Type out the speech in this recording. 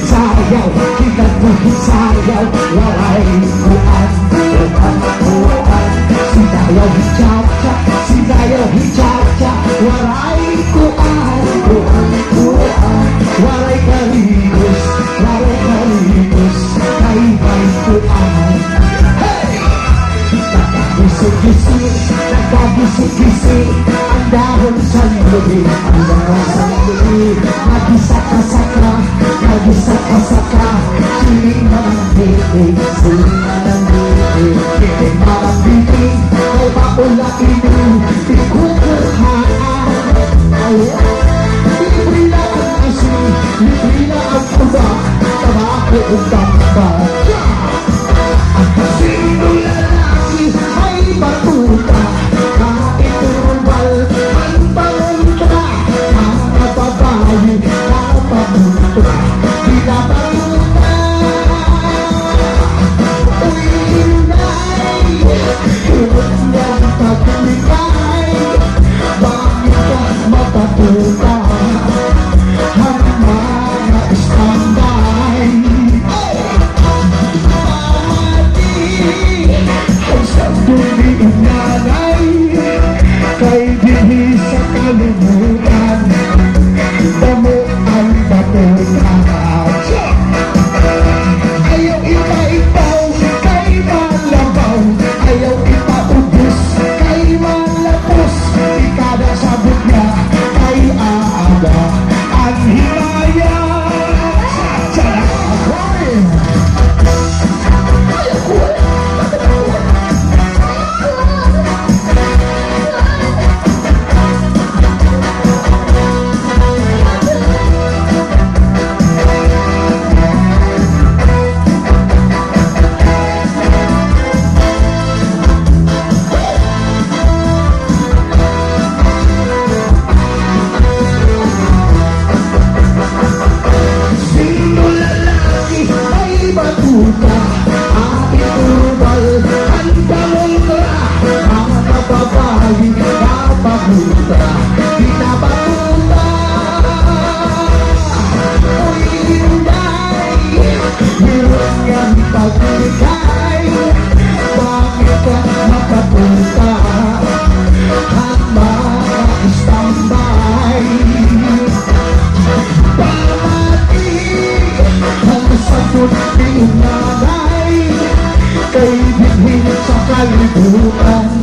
Sayaw, kita buhin sayaw, walay kuan, Sindayaw hijab-jab, sindayaw hijab-jab, walay kuan, walay kaligos, kaibay kuan. Hey! Nagkagising-gising, ang dahon sa lubi, nagisaka-saka, siling ng bibig, kiling ng bibig, ay maulainin, ikukuhaan. Libre na ang asin, libre na ang tuba, tabako ang tamba. Ang kasinong lalaki ay batuta, kahit turbal, ang pangunta, mga babae, napamunta. Kay bibig sa kalibutan,